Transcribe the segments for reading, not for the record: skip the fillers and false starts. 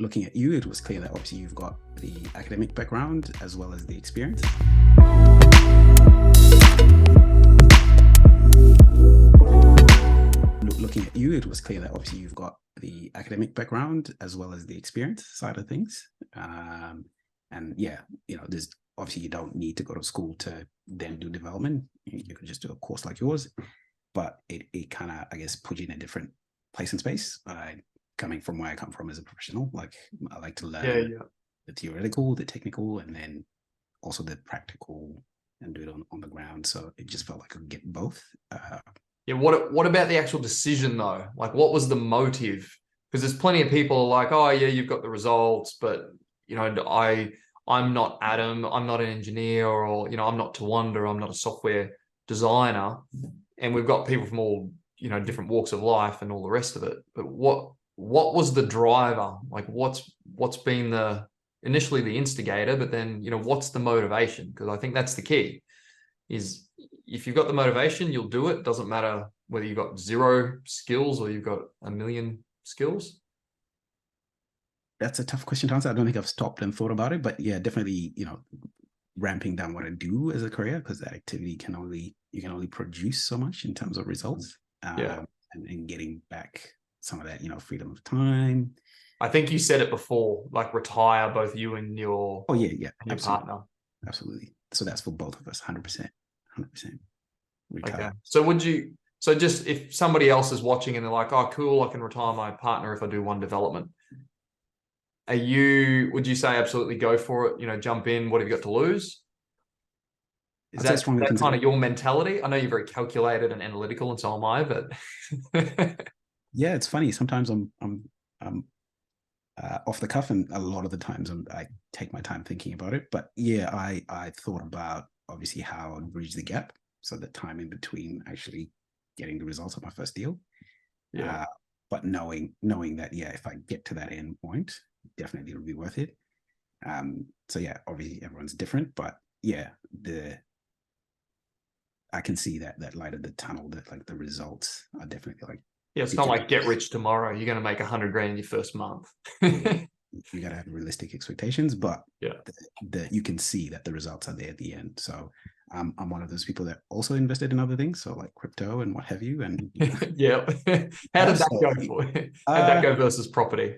looking at you, it was clear that obviously you've got the academic background as well as the experience. Looking at you, it was clear that obviously you've got the academic background as well as the experience side of things. And yeah, there's obviously you don't need to go to school to then do development. You can just do a course like yours, but it kind of, I guess, put you in a different place and space. Coming from where I come from as a professional, like I like to learn the theoretical, the technical, and then also the practical and do it on the ground. So it just felt like I could get both. Yeah. What about the actual decision though? Like, what was the motive? Because there's plenty of people like, oh yeah, you've got the results, but I'm not Adam, I'm not an engineer, or I'm not Tawanda, I'm not a software designer, and we've got people from all different walks of life and all the rest of it. But what was the driver? Like, what's been initially the instigator, but then what's the motivation? Because I think that's the key. Is if you've got the motivation, you'll do it. Doesn't matter whether you've got 0 skills or you've got 1,000,000 skills. That's a tough question to answer. I don't think I've stopped and thought about it, but yeah, definitely, ramping down what I do as a career, because that activity you can only produce so much in terms of results. And getting back some of that, freedom of time. I think you said it before, like retire, both you and your your absolutely. Partner. Absolutely. So that's for both of us, 100%. Retire. Okay. So just if somebody else is watching and they're like, oh, cool, I can retire my partner if I do one development. Would you say absolutely go for it? Jump in. What have you got to lose? Is that kind of your mentality? I know you're very calculated and analytical, and so am I. But yeah, it's funny. Sometimes I'm off the cuff, and a lot of the times I take my time thinking about it. But yeah, I thought about obviously how I'd bridge the gap, so the time in between actually getting the results of my first deal. Yeah. But knowing that, if I get to that end point, definitely it'll be worth it. So yeah, obviously everyone's different, but yeah, I can see that light at the tunnel, that like the results are definitely like. Yeah, it's not like get rich tomorrow. You're going to make 100 grand in your first month. You got to have realistic expectations, but yeah, you can see that the results are there at the end. So I'm one of those people that also invested in other things, so like crypto and what have you. And yeah, how did that go for you? How did that go versus property?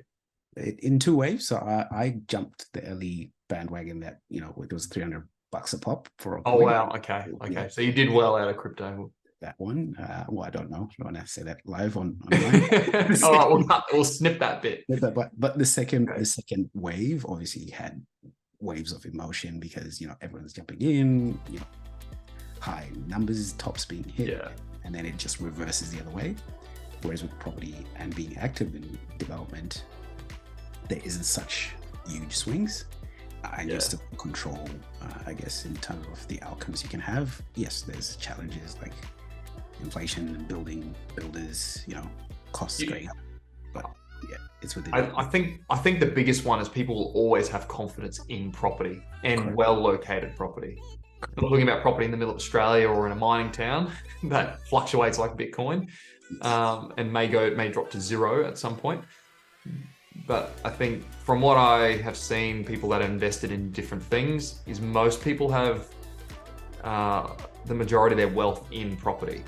In 2 waves. So I jumped the early bandwagon that it was $300 a pop for a coin. Oh wow, okay. Yeah. So you did well out of crypto. That one. Well, I don't know. I don't want to say that live online. All right, we'll snip that bit. But the second wave obviously had waves of emotion, because everyone's jumping in, high numbers, tops being hit, and then it just reverses the other way. Whereas with property and being active in development, there isn't such huge swings. And you still control, I guess, in terms of the outcomes you can have. Yes, there's challenges like inflation and builders, costs going up. But yeah, it's within. I think the biggest one is people will always have confidence in property and well-located property. Not talking about property in the middle of Australia or in a mining town that fluctuates like Bitcoin, and may drop to 0 at some point. But I think from what I have seen, people that have invested in different things, is most people have the majority of their wealth in property.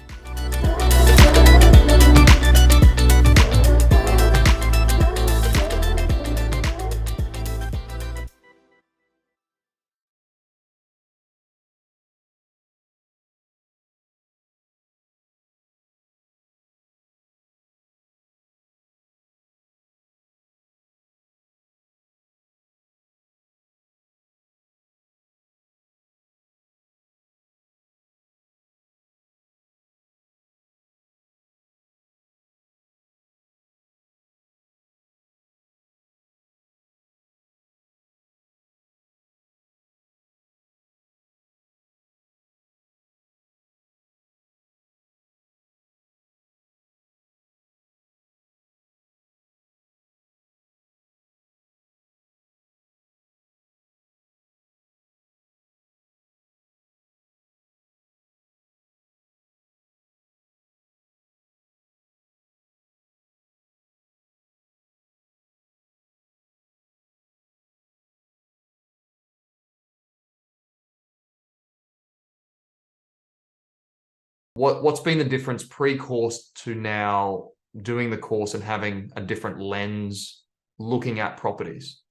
What's been the difference pre-course to now doing the course and having a different lens looking at properties?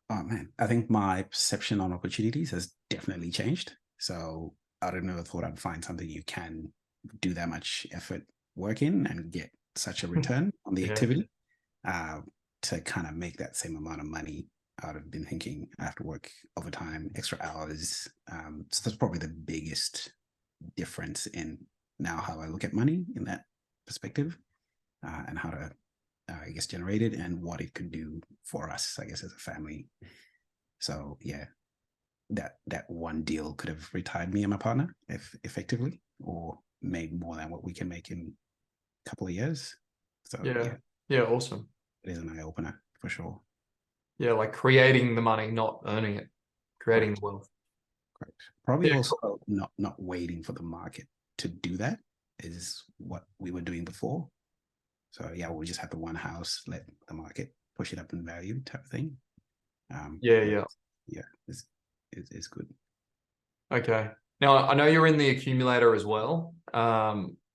Oh man, I think my perception on opportunities has definitely changed. So I don't know, I thought I'd find something you can do that much effort work in and get such a return on the Yeah. activity. To kind of make that same amount of money, I would have been thinking I have to work overtime, extra hours. So that's probably the biggest difference in now how I look at money in that perspective, and how to, I guess, generate it and what it could do for us, I guess, as a family. So yeah, that one deal could have retired me and my partner if effectively, or made more than what we can make in a couple of years. So Yeah. Yeah. Awesome. it is an eye opener for sure. Yeah. Like creating the money, not earning it, creating the wealth. Correct. Probably Yeah. also not waiting for the market to do that is what we were doing before. So yeah, we just have the one house, let the market push it up in value type of thing. Yeah. Yeah. Yeah, it's good. Okay. Now I know you're in the accumulator as well.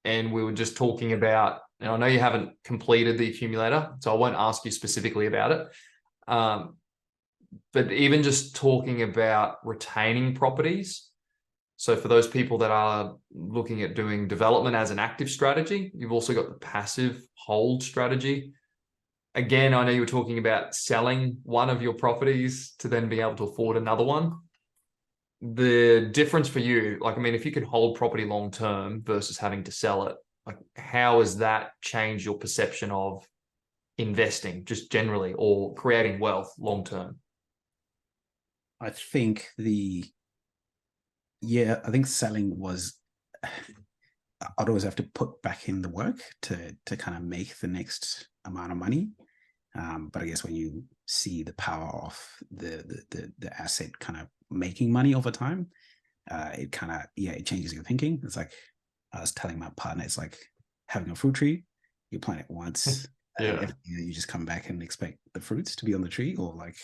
And we were just talking about, and I know you haven't completed the accumulator, so I won't ask you specifically about it. But even just talking about retaining properties. So for those people that are looking at doing development as an active strategy, you've also got the passive hold strategy. Again, I know you were talking about selling one of your properties to then be able to afford another one. The difference for you, like, I mean, if you could hold property long term versus having to sell it, like, how has that changed your perception of investing just generally or creating wealth long term? I think I think selling was, I'd always have to put back in the work to kind of make the next amount of money. But I guess when you see the power of the asset kind of making money over time, it kind of, it changes your thinking. It's like I was telling my partner, it's like having a fruit tree. You plant it once, and every year you just come back and expect the fruits to be on the tree, or like,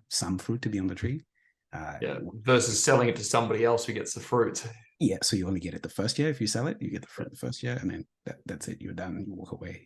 some fruit to be on the tree. Versus selling it to somebody else who gets the fruit. Yeah, so you only get it the first year. If you sell it, you get the fruit the first year, and then that's it. You're done. You walk away.